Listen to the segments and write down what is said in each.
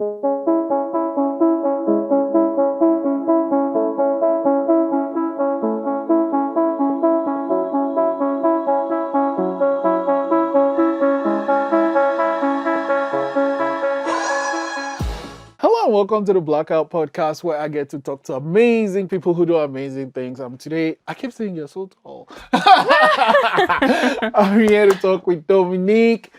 Hello and welcome to the Blackout podcast where I get to talk to amazing people who do amazing things. Today, I keep saying you're so tall. I'm here to talk with Dominique,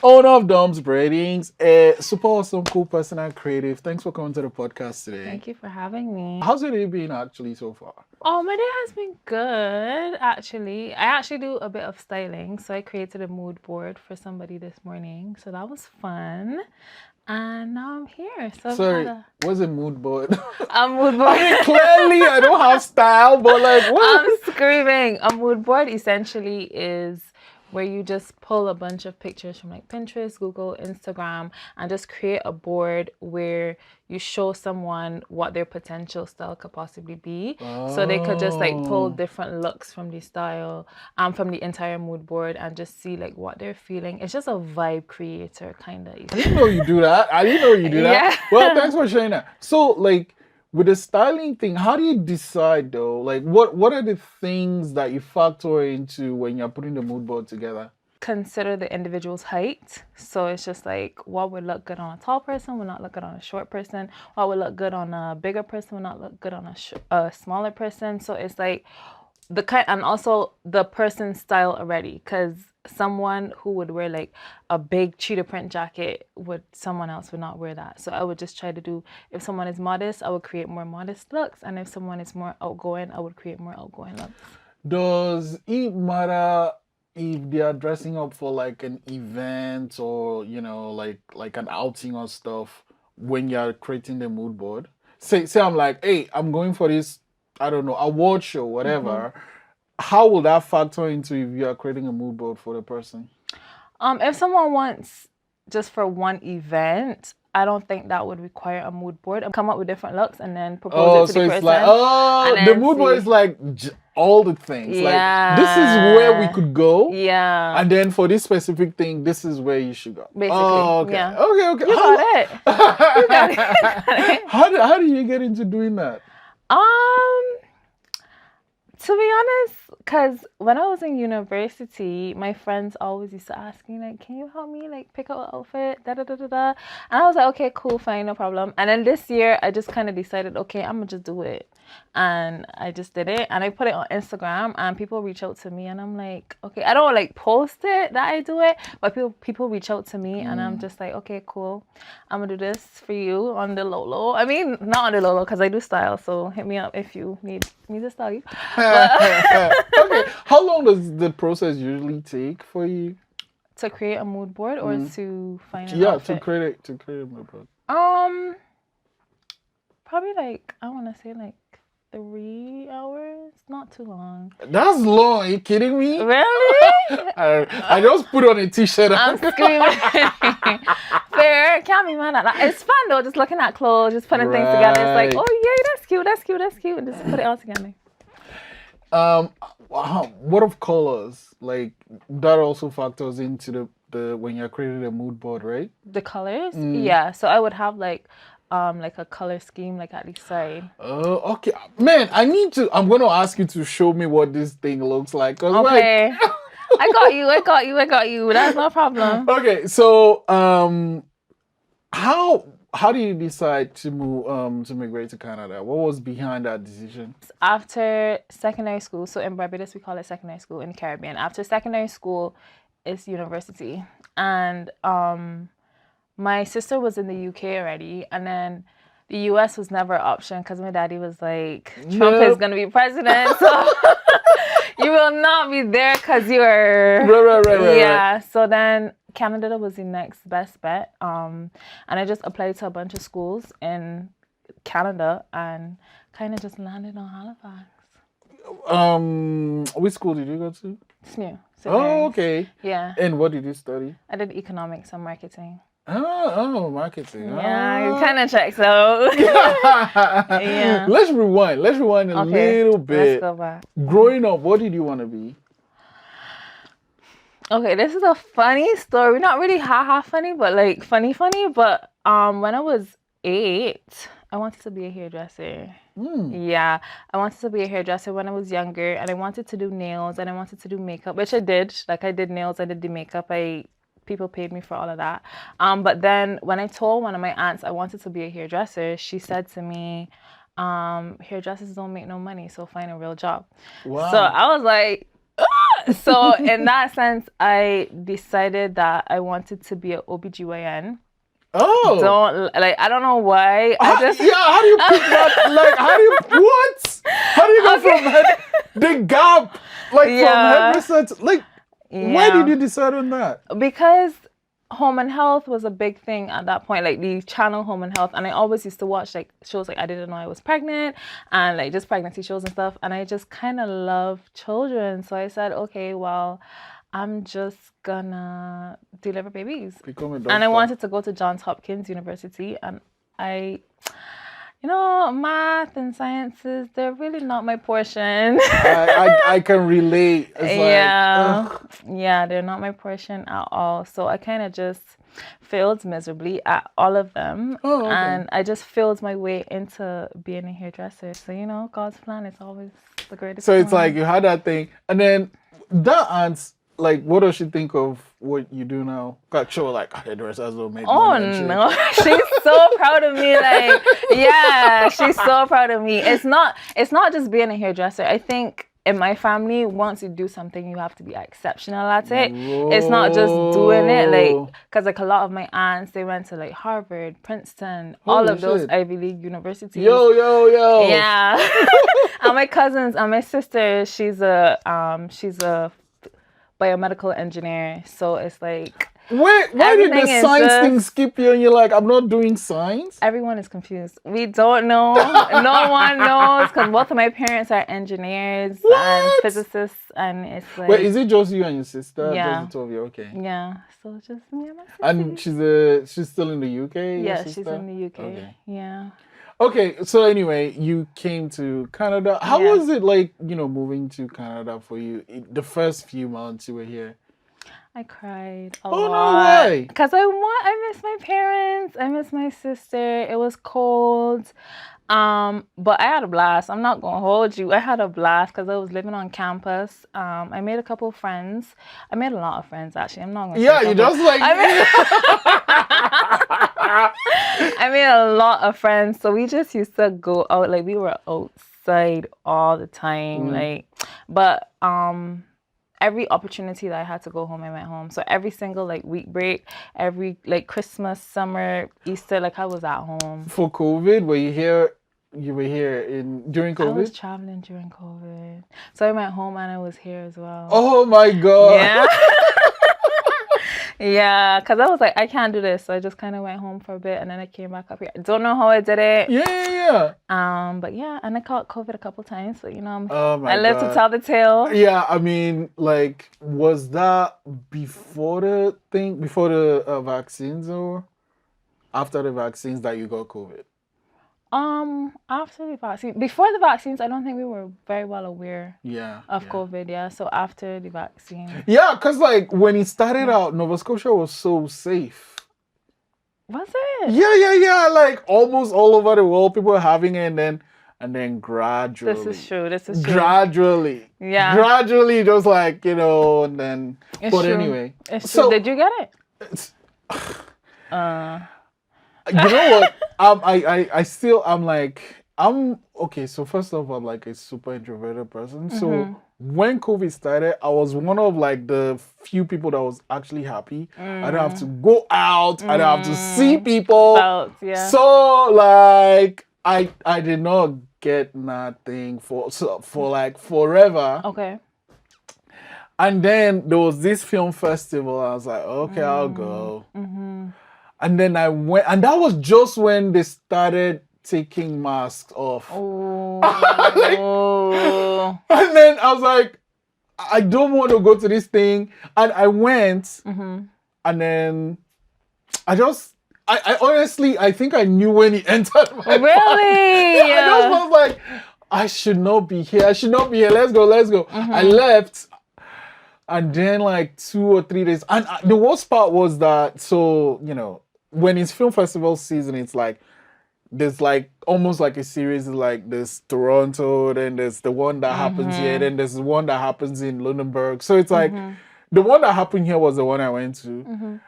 owner of Dom's Braidings, a super awesome, cool person and creative. Thanks for coming to the podcast today. Thank you for having me. How's your day been actually so far? Oh, my day has been good, actually. I actually do a bit of styling, so I created a mood board for somebody this morning, so that was fun. And now I'm here. So Sorry, what's a mood board? a mood board. Clearly, I don't have style, but like, what? I'm screaming. A mood board essentially is where you just pull a bunch of pictures from like Pinterest, Google, Instagram, and just create a board where you show someone what their potential style could possibly be. So they could just like pull different looks from the style, from the entire mood board and just see like what they're feeling. It's just a vibe creator kind of. I didn't know you do that. Yeah. Well, thanks for sharing that. So, like, with the styling thing, how do you decide though? Like, what are the things that you factor into when you're putting the mood board together? Consider the individual's height. So it's just like what would look good on a tall person would not look good on a short person. What would look good on a bigger person would not look good on a smaller person. So it's like the kind, and also the person's style already, because someone who would wear like a big cheetah print jacket someone else would not wear that. So I would just try to do, if someone is modest, I would create more modest looks, and if someone is more outgoing, I would create more outgoing looks. Does it matter if they are dressing up for like an event or like an outing or stuff when you're creating the mood board? Say I'm like, hey, I'm going for this, I don't know, award show, whatever. How will that factor into if you are creating a mood board for the person? If someone wants just for one event, I don't think that would require a mood board. I'll come up with different looks and then propose it to the person. The mood board is like all the things. Yeah. Like, this is where we could go. Yeah. And then for this specific thing, this is where you should go. Basically. Oh, okay. Yeah. Okay. You got it. You got it. How do you get into doing that? To be honest, because when I was in university, my friends always used to ask me, like, can you help me, like, pick out an outfit, da-da-da-da-da. And I was like, okay, cool, fine, no problem. And then this year, I just kind of decided, okay, I'm going to just do it. And I just did it. And I put it on Instagram, and people reach out to me. And I'm like, okay, I don't, like, post it that I do it. But people reach out to me, and I'm just like, okay, cool. I'm going to do this for you on the low. I mean, not on the low, because I do style. So hit me up if you need me to style you. Okay. How long does the process usually take for you? To create a mood board or to find an outfit? to create a mood board. Probably like, I want to say like 3 hours, not too long. That's long. Are you kidding me? Really? I just put on a t-shirt. I'm screaming. Fair, can't be mad at that. It's fun though, just looking at clothes, just putting things together. It's like, oh yeah, that's cute, and just put it all together. What of colors? Like, that also factors into the when you're creating a mood board, right? The colors? Yeah. So I would have like a color scheme like at the side. Oh, okay. Man, I'm gonna ask you to show me what this thing looks like. Okay. Like... I got you. That's no problem. Okay, so how do you decide to move to migrate to Canada? What was behind that decision? After secondary school, so in Barbados we call it secondary school, in the Caribbean. After secondary school, it's university, and my sister was in the UK already, and then the US was never an option because my daddy was like, Trump is gonna be president, so you will not be there because you're right. Yeah. So then Canada was the next best bet. And I just applied to a bunch of schools in Canada and kind of just landed on Halifax. Which school did you go to? SMU. Oh, okay. Yeah. And what did you study? I did economics and marketing. Oh, marketing. Yeah, it kind of checks out. Yeah. Let's rewind a little bit. Let's go back. Growing up, what did you want to be? Okay, this is a funny story. Not really ha funny, but like funny. But when I was 8, I wanted to be a hairdresser. Yeah, I wanted to be a hairdresser when I was younger, and I wanted to do nails and I wanted to do makeup, which I did. Like I did nails, I did the makeup. People paid me for all of that. But then when I told one of my aunts I wanted to be a hairdresser, she said to me, hairdressers don't make no money, so find a real job. Wow. So I was like, so in that sense, I decided that I wanted to be an OBGYN. Oh. I don't know why. How do you pick that? Like, how do you go from the gap, like from hairdresser to, like, why did you decide on that? Because home and health was a big thing at that point, like the channel Home and Health, and I always used to watch like shows like I Didn't Know I Was Pregnant and like just pregnancy shows and stuff, and I just kind of love children, so I said, okay, well, I'm just gonna deliver babies. Become a doctor. And I wanted to go to Johns Hopkins University, and math and sciences, they're really not my portion. I can relate. It's yeah, they're not my portion at all. So I kind of just failed miserably at all of them. Oh, okay. And I just failed my way into being a hairdresser. So, God's plan is always the greatest. So it's like you had that thing, and then that aunt's like, what does she think of what you do now? Got sure, like, hairdressers don't make money. Oh no, she's so proud of me. Like, yeah, she's so proud of me. It's not just being a hairdresser. I think in my family, once you do something, you have to be exceptional at it. Whoa. It's not just doing it, like, because like a lot of my aunts, they went to like Harvard, Princeton, all of those Ivy League universities. Yo. Yeah. And my cousins and my sister, she's a biomedical engineer, so it's like, why did the science thing skip you and you're like, I'm not doing science? Everyone is confused. We don't know. No one knows, because both of my parents are engineers and physicists, and it's like, wait, is it just you and your sister? Yeah. Just the two of you? Okay. Yeah, so just me and my sister. And she's still in the UK? Yeah, she's in the UK. Okay. Yeah. Okay, so anyway, you came to Canada. How was it like, moving to Canada for you? The first few months you were here? I cried a lot. Oh, no way. Because I miss my parents. I miss my sister. It was cold. But I had a blast. I'm not gonna hold you. I had a blast because I was living on campus. I made a couple friends. I made a lot of friends, actually. I'm not gonna. Yeah, you just like. I made a lot of friends. So we just used to go out. Like, we were outside all the time. But every opportunity that I had to go home, I went home. So every single week break, every Christmas, summer, Easter, I was at home. For COVID, were you here? You were here during COVID? I was traveling during COVID. So I went home and I was here as well. Oh my God. Yeah. Yeah, because I was like, I can't do this. So I just kind of went home for a bit and then I came back up here. I don't know how I did it. Yeah. But yeah, and I caught COVID a couple times. So, I live to tell the tale. Yeah, I mean, was that before the vaccines or after the vaccines that you got COVID? After the vaccine, before the vaccines, I don't think we were very well aware of COVID. Yeah, so after the vaccine. Yeah, because when it started out, Nova Scotia was so safe. Was it? Yeah. Almost all over the world, people were having it, and then gradually. This is true. Gradually. Yeah. Gradually, just and then. It's true. Anyway. It's true. So, did you get it? You know what? I'm okay. So first off, I'm a super introverted person. Mm-hmm. So when COVID started, I was one of the few people that was actually happy. I don't have to go out. I don't have to see people. So I did not get nothing for forever. Okay. And then there was this film festival. I was like, okay, I'll go. Mm-hmm. And then I went, and that was just when they started taking masks off. Oh. And then I was like, I don't want to go to this thing. And I went, and then I honestly, I think I knew when he entered my Really? I just was like, I should not be here. Let's go. Mm-hmm. I left. And then 2 or 3 days. And the worst part was that, when it's film festival season, it's like there's like almost like a series like there's Toronto, then there's the one that happens here, then there's the one that happens in Lunenburg. So it's like the one that happened here was the one I went to.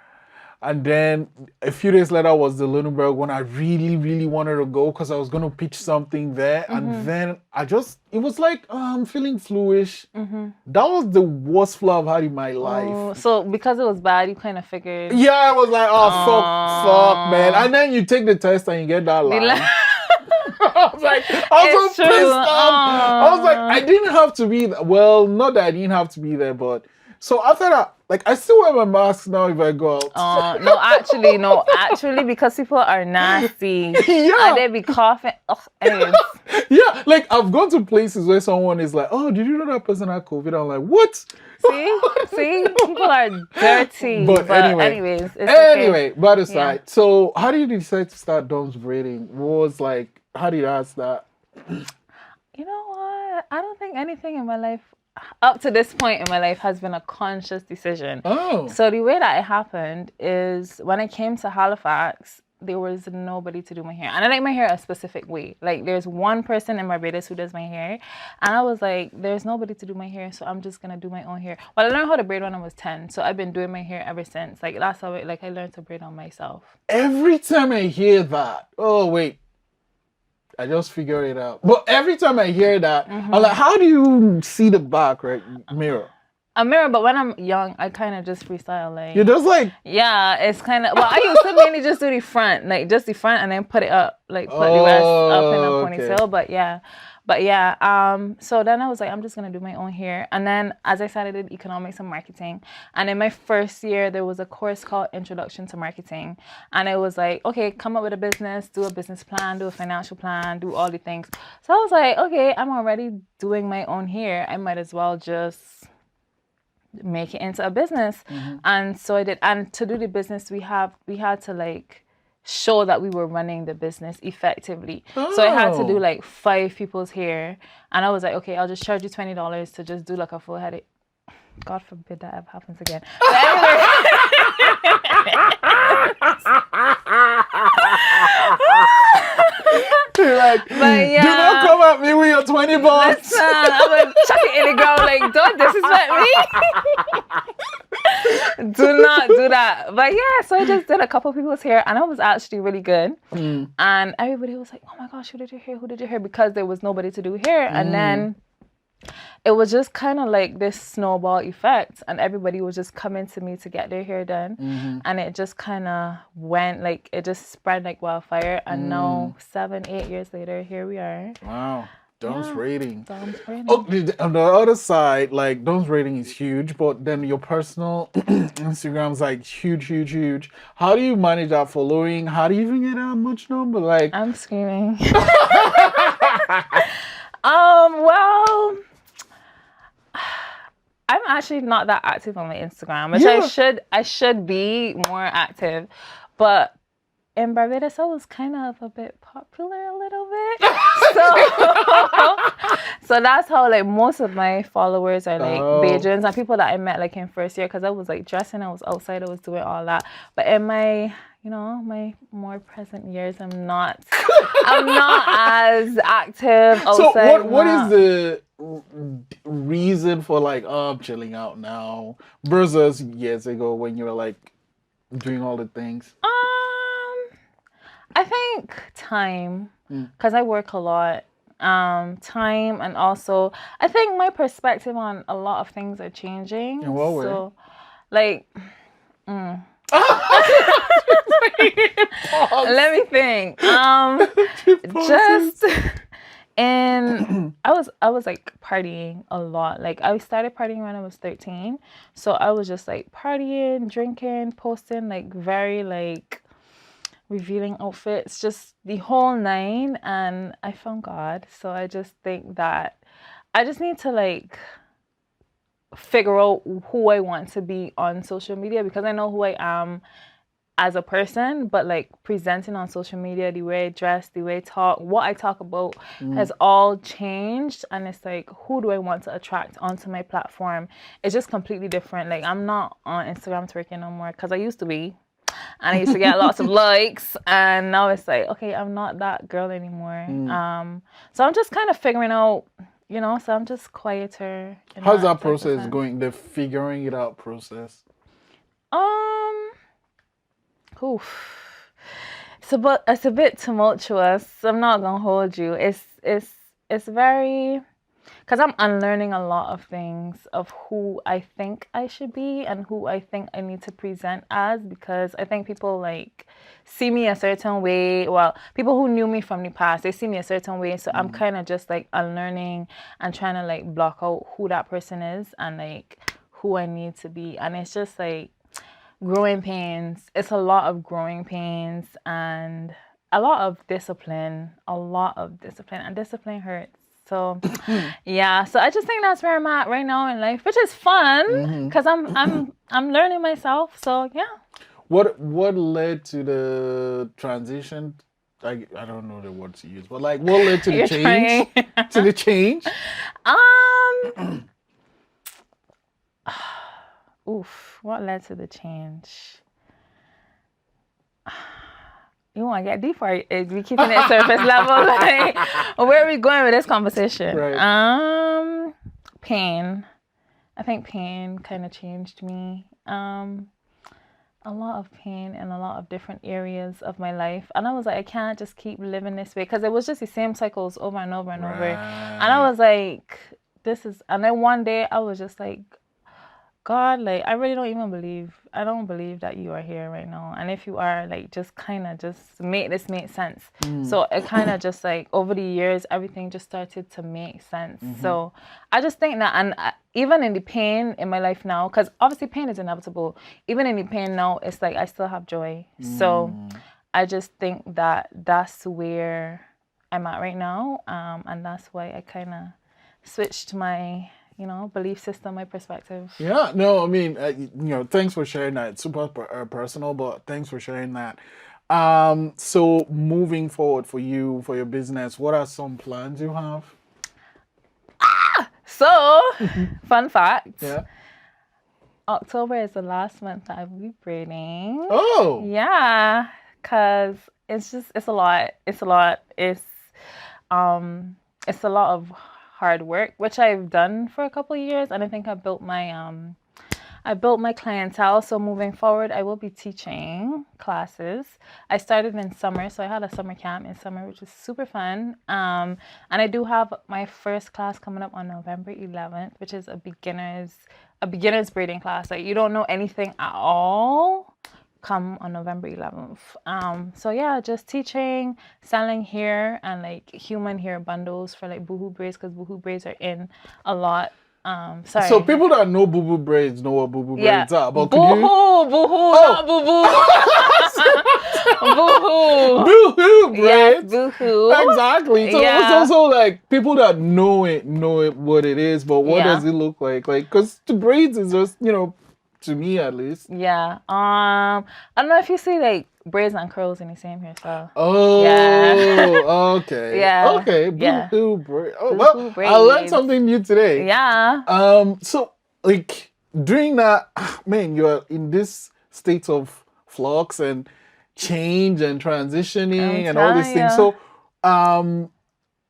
And then a few days later was the Lunenburg one. I really, really wanted to go because I was going to pitch something there. And then it was like, I'm feeling fluish. That was the worst flow I've had in my life. Oh, so because it was bad, you kind of figured. Yeah, I was like, fuck, man. And then you take the test and you get that line. I was like, I was so pissed off. I was like, I didn't have to be there. Well, not that I didn't have to be there, but so after that, like I still wear my mask now if I go out. No, actually, because people are nasty. Yeah. And they be coughing. Ugh, anyways. Yeah, like I've gone to places where someone is like, "Oh, did you know that person had COVID?" I'm like, "What?" See, people are dirty. But anyways, it's anyway, okay. by the side. So, how did you decide to start Dom's Braiding? What was like? How did you start? You know what? I don't think anything in my life up to this point in my life has been a conscious decision. Oh. So the way that it happened is when I came to Halifax, there was nobody to do my hair. And I like my hair a specific way. Like there's one person in Barbados who does my hair. And I was like, there's nobody to do my hair, so I'm just going to do my own hair. Well, I learned how to braid when I was 10. So I've been doing my hair ever since. Like that's how I learned to braid on myself. Every time I hear that, oh wait, I just figured it out. But every time I hear that, I'm like, how do you see the back, right? Mirror. A mirror, but when I'm young, I kind of just freestyle. Like you're just like, yeah, it's kind of. Well, I used to mainly just do the front, like just the front, and then put it up, like put the rest up in a ponytail. Okay. But yeah. So then I was like, I'm just gonna do my own hair, and then as I started in economics and marketing, and in my first year there was a course called Introduction to Marketing, and it was like, okay, come up with a business, do a business plan, do a financial plan, do all the things. So I was like, okay, I'm already doing my own hair. I might as well just make it into a business. And so I did. And to do the business, we had to like show that we were running the business effectively. So I had to do like 5 people's hair, and I was like, okay, I'll just charge you $20 to just do like a full head. God forbid that ever happens again. But anyway. like, but yeah, do not come at me with your $20. Listen, I'm gonna chuck it in the ground like, don't disrespect me. Do not do that. But yeah, so I just did a couple people's hair, and I was actually really good. And everybody was like, oh my gosh, who did your hair? Who did your hair? Because there was nobody to do hair. And then it was just kind of like this snowball effect, and everybody was just coming to me to get their hair done. And it just kind of went like, it just spread like wildfire. And now 7-8 years later, here we are. Wow. Dom's Braiding. Dom's Braiding. Oh, on the other side, like Dom's Braiding is huge, but then your personal Instagram's like huge. How do you manage that following? How do you even get that much number? Like I'm screaming. Well, I'm actually not that active on my Instagram, which I should be more active, but in Barbados I was kind of a bit popular a little bit, so that's how like most of my followers are like Bajans and people that I met like in first year, because I was like dressing, I was outside, I was doing all that. But in my my more present years, I'm not as active outside. So what is the reason for like, I'm chilling out now versus years ago when you were like doing all the things? I think time, because I work a lot. Time, and also I think my perspective on a lot of things are changing. In what way? So, like, let me think. Just and I was like partying a lot. Like I started partying when I was 13. So I was just like partying, drinking, posting like very like revealing outfits, just the whole 9. And I found God. So I just think that I just need to like figure out who I want to be on social media, because I know who I am as a person, but like presenting on social media, the way I dress, the way I talk, what I talk about has all changed. And it's like, who do I want to attract onto my platform? It's just completely different. Like I'm not on Instagram twerking no more, because I used to be. and I used to get lots of likes, and now it's like, okay, I'm not that girl anymore. So I'm just kind of figuring out, so I'm just quieter. How's that process going? The figuring it out process. Oof. It's a bit tumultuous. I'm not gonna hold you. It's very, because I'm unlearning a lot of things of who I think I should be and who I think I need to present as, because I think people like see me a certain way. Well, people who knew me from the past, they see me a certain way. So I'm kind of just like unlearning and trying to like block out who that person is and like who I need to be. And it's just like growing pains. It's a lot of growing pains and a lot of discipline, and discipline hurts. So yeah, so I just think that's where I'm at right now in life, which is fun because I'm learning myself. So yeah. What led to the transition? I don't know the word to use, but like what led to the change? To the change? What led to the change? You want to get deeper? Is we keeping it surface level? Like, where are we going with this conversation? Right. Pain. I think pain kind of changed me. A lot of pain in a lot of different areas of my life, and I was like, I can't just keep living this way because it was just the same cycles over and over and over. And I was like, and then one day I was just like, God, like, I really I don't believe that you are here right now. And if you are, like, just kind of just make this make sense. So it kind of just like over the years, everything just started to make sense. So I just think that, and even in the pain in my life now, because obviously pain is inevitable, even in the pain now, it's like I still have joy. So I just think that that's where I'm at right now. And that's why I kind of switched my belief system, my perspective. Yeah, no, I mean, thanks for sharing that. It's super personal, but thanks for sharing that. So moving forward for you, for your business, what are some plans you have? So, fun fact. Yeah. October is the last month that I will be braiding. Oh. Yeah, because it's a lot. It's a lot. It's a lot of hard work, which I've done for a couple of years, and I think I built my clientele. So moving forward, I will be teaching classes. I started in summer, so I had a summer camp in summer, which was super fun. And I do have my first class coming up on November 11th, which is a beginner's braiding class. Like, you don't know anything at all, come on November 11th. So yeah, just teaching, selling hair and like human hair bundles for like boohoo braids, because boohoo braids are in a lot. Sorry. So people that know boohoo braids know what boohoo braids are. But not boohoo. Boohoo braids. Yes, boohoo. Exactly. So it's also like people that know it what it is, but what does it look like? Like, because the braids is just, to me at least. Yeah. I don't know if you see like braids and curls in the same hairstyle. Oh. Yeah. Okay. Yeah. Okay. Boohoo braids. Oh, boohoo braids. I learned something new today. Yeah. So like during that, man, you're in this state of flux and change and transitioning and all these things. So,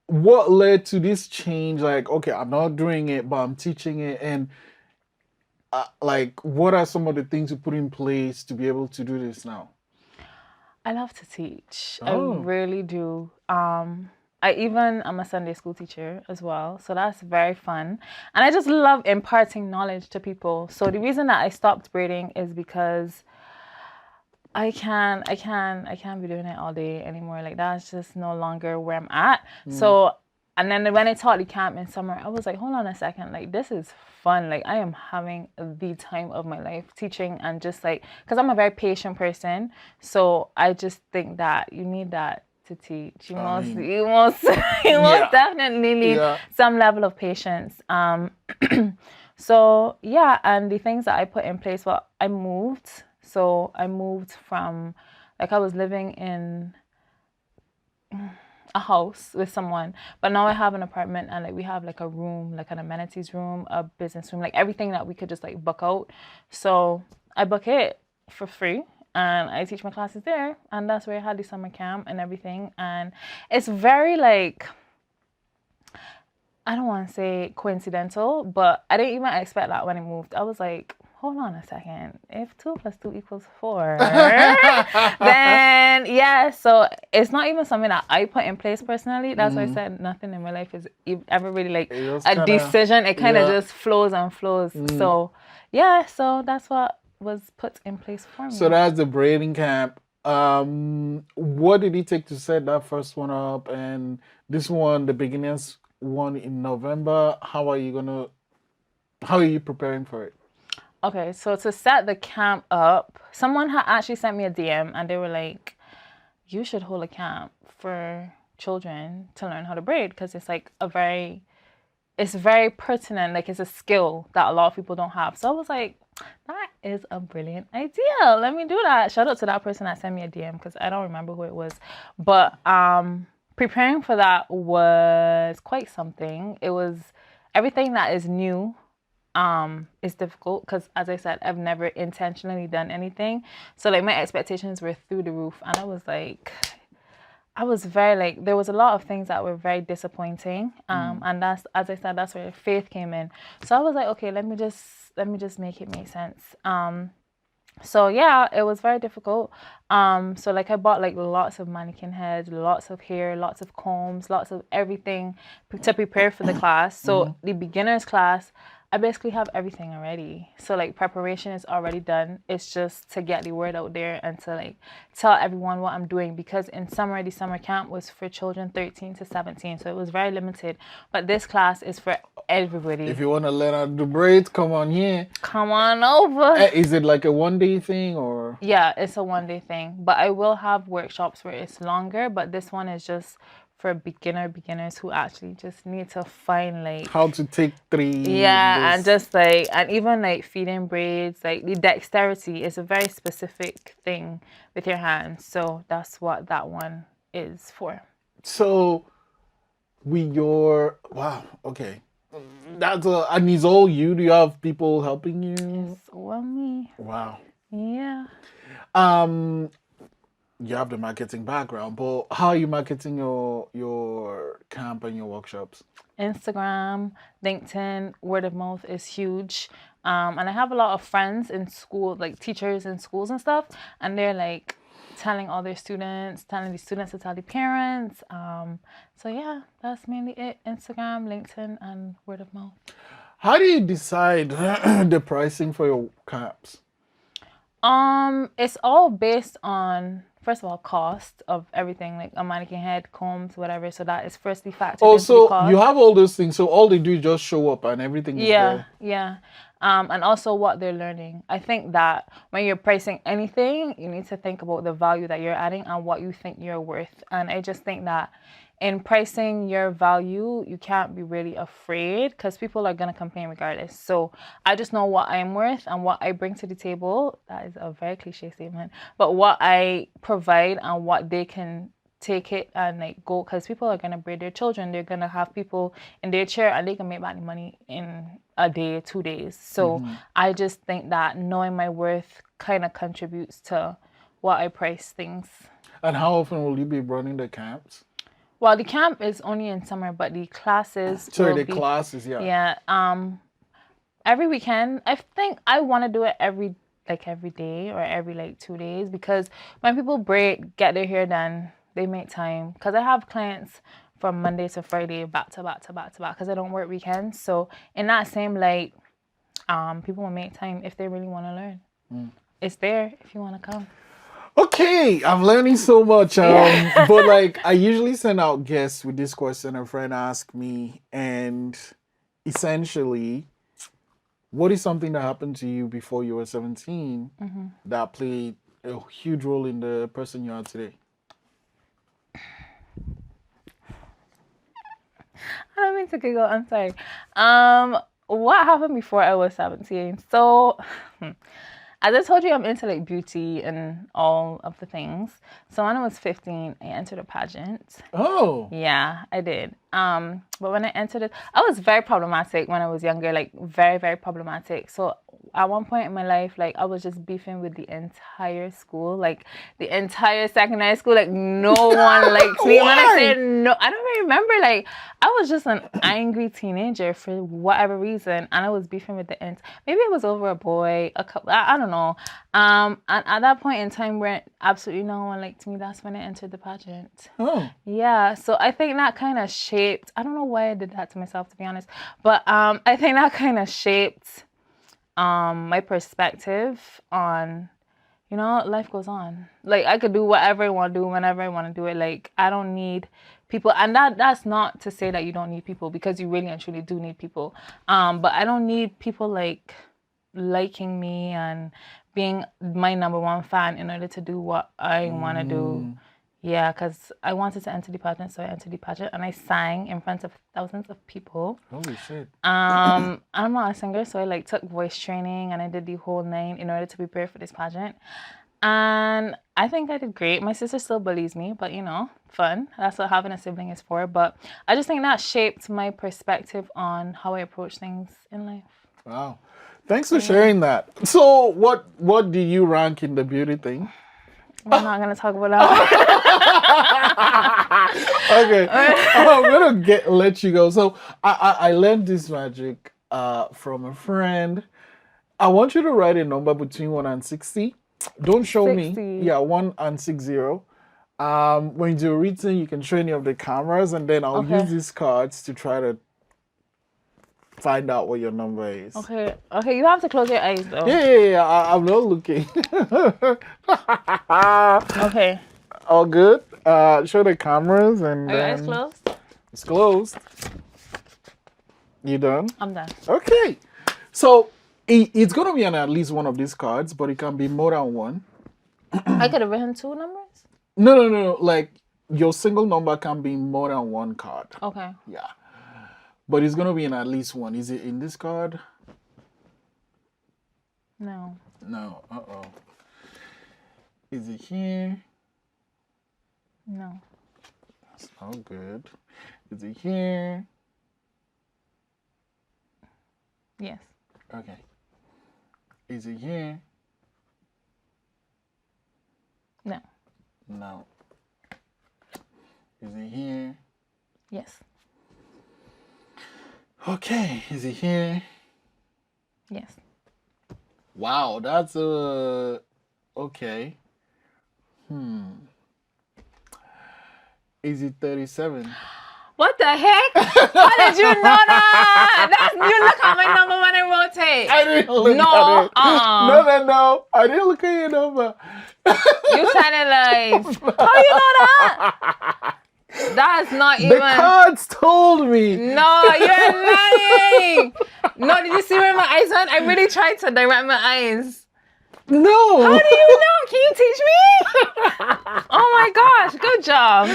what led to this change? Like, okay, I'm not doing it, but I'm teaching it, and like, what are some of the things you put in place to be able to do this now? I love to teach. I really do. I'm a Sunday school teacher as well, so that's very fun. And I just love imparting knowledge to people. So the reason that I stopped braiding is because I can't be doing it all day anymore. Like, that's just no longer where I'm at. So, and then when I taught the camp in summer, I was like, hold on a second, like, this is fun. Like, I am having the time of my life teaching, and just like, because I'm a very patient person, so I just think that you need that to teach. You most definitely need some level of patience. So yeah, and the things that I put in place, well, I moved. So I moved from, like, I was living in a house with someone, but now I have an apartment, and like we have like a room, like an amenities room, a business room, like everything that we could just like book out. So I book it for free, and I teach my classes there, and that's where I had the summer camp and everything. And it's very like, I don't want to say coincidental, but I didn't even expect that when I moved. I was like, hold on a second. If 2 + 2 = 4, then yeah. So it's not even something that I put in place personally. That's why I said nothing in my life is ever really like a decision. It kind of just flows and flows. So yeah. So that's what was put in place for me. So that's the braiding camp. What did it take to set that first one up? And this one, the beginners one in November. How are you preparing for it? Okay, so to set the camp up, someone had actually sent me a DM and they were like, you should hold a camp for children to learn how to braid because it's like it's very pertinent. Like it's a skill that a lot of people don't have. So I was like, that is a brilliant idea. Let me do that. Shout out to that person that sent me a DM because I don't remember who it was. But preparing for that was quite something. It was everything that is new is difficult because, as I said, I've never intentionally done anything. So like my expectations were through the roof, and I was very like, there was a lot of things that were very disappointing. And that's, as I said, that's where faith came in. So I was like, okay, let me just make it make sense. So yeah, it was very difficult. So like I bought like lots of mannequin heads, lots of hair, lots of combs, lots of everything to prepare for the class. So the beginners class, I basically have everything already. So like preparation is already done. It's just to get the word out there and to like tell everyone what I'm doing, because in summer, the summer camp was for children 13 to 17. So it was very limited. But this class is for everybody. If you want to learn how to do braids, come on here. Come on over. Is it like a one-day thing or? Yeah, it's a one-day thing. But I will have workshops where it's longer. But this one is just for beginners who actually just need to find like how to take 3. Yeah, and just like, and even like feeding braids, like the dexterity is a very specific thing with your hands. So that's what that one is for. So with your, wow, okay. And it's all you? Do you have people helping you? Yes, well, me. Wow. Yeah. You have the marketing background, but how are you marketing your camp and your workshops? Instagram, LinkedIn, word of mouth is huge. And I have a lot of friends in school, like teachers in schools and stuff, and they're like telling all their students, telling the students to tell the parents. So yeah, that's mainly it. Instagram, LinkedIn, and word of mouth. How do you decide the pricing for your camps? It's all based on, first of all, cost of everything, like a mannequin head, combs, whatever. So that is firstly factored into the cost. You have all those things. So all they do is just show up and everything is there. Yeah. And also what they're learning. I think that when you're pricing anything, you need to think about the value that you're adding and what you think you're worth. And I just think that in pricing your value, you can't be really afraid because people are going to complain regardless. So I just know what I'm worth and what I bring to the table. That is a very cliche statement, but what I provide and what they can take it and like go, because people are going to braid their children. They're going to have people in their chair and they can make back the money in a day, 2 days. So I just think that knowing my worth kind of contributes to what I price things. And how often will you be running the camps? Well, the camp is only in summer, but the classes classes, yeah. Yeah. Every weekend. I think I want to do it every day or every like 2 days, because when people get their hair done, they make time. Because I have clients from Monday to Friday, back to back, because I don't work weekends. So in that same light, people will make time if they really want to learn. It's there if you want to come. Okay, I'm learning so much. But like, I usually send out guests with this question. A friend asked me, and essentially, what is something that happened to you before you were 17 that played a huge role in the person you are today? I don't mean to giggle. I'm sorry. What happened before I was 17? So, as I told you, I'm into like beauty and all of the things. So when I was 15, I entered a pageant. Oh. Yeah, I did. But when I entered it, I was very problematic when I was younger, like very, very problematic. So at one point in my life, like I was just beefing with the entire school, like the entire secondary school. Like no one liked me. When I say no, I don't even remember. Like I was just an angry teenager for whatever reason, and I was beefing with the ends. Maybe it was over a boy, a couple. I don't know. And at that point in time, where absolutely no one liked me, that's when I entered the pageant. Oh. Yeah, so I think that kind of shaped. I don't know why I did that to myself, to be honest, but I think that kind of shaped my perspective on, life goes on. Like I could do whatever I want to do whenever I want to do it. Like I don't need people, and that's not to say that you don't need people, because you really and truly do need people. But I don't need people like liking me and being my number one fan in order to do what I want to do. Yeah, because I wanted to enter the pageant, so I entered the pageant, and I sang in front of thousands of people. Holy shit. I'm not a singer, so I like took voice training, and I did the whole 9 in order to prepare for this pageant. And I think I did great. My sister still bullies me, but fun. That's what having a sibling is for. But I just think that shaped my perspective on how I approach things in life. Wow. Thanks for sharing that. So what do you rank in the beauty thing? We're not gonna talk about that. Okay, I'm gonna let you go. So I learned this magic from a friend. I want you to write a number between 1 and 60. Don't show 60. me. Yeah, 1 and 60. When you do written, you can show any of the cameras, and then I'll use these cards to try to find out what your number is. Okay, you have to close your eyes though. Yeah. I'm not looking. Okay. All good. Show the cameras and. Are your eyes closed? It's closed. You done? I'm done. Okay. So it's gonna be on at least one of these cards, but it can be more than one. I could have written 2 numbers. No. Like your single number can be more than one card. Okay. Yeah. But it's gonna be in at least one. Is it in this card? No. No. Uh-oh. Is it here? No. That's not good. Is it here? Yes. Okay. Is it here? No. No. Is it here? Yes. Okay. Is it here? Yes. Wow, that's okay. Is it 37? What the heck? How did you know that? You look at my number when I wrote it. I didn't look No, at it. No. I didn't look at your number. You sounded like, how you know that? That's not even. The cards told me. No, you're lying. No, did you see where my eyes went? I really tried to direct my eyes. No. How do you know? Can you teach me? Oh my gosh, good job.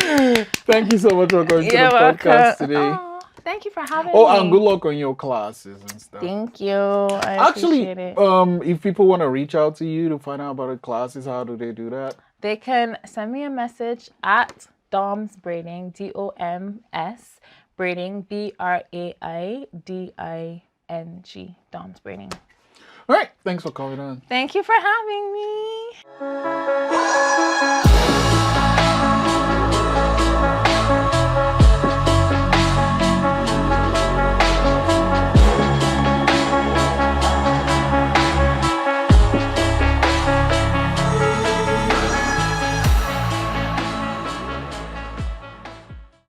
Thank you so much for coming to the podcast today. Oh, thank you for having me. Oh, and good luck on your classes and stuff. Thank you. I appreciate it. If people want to reach out to you to find out about the classes, how do they do that? They can send me a message at Dom's Braiding, DOMS Braiding, BRAIDING, Dom's Braiding. All right. Thanks for coming on. Thank you for having me.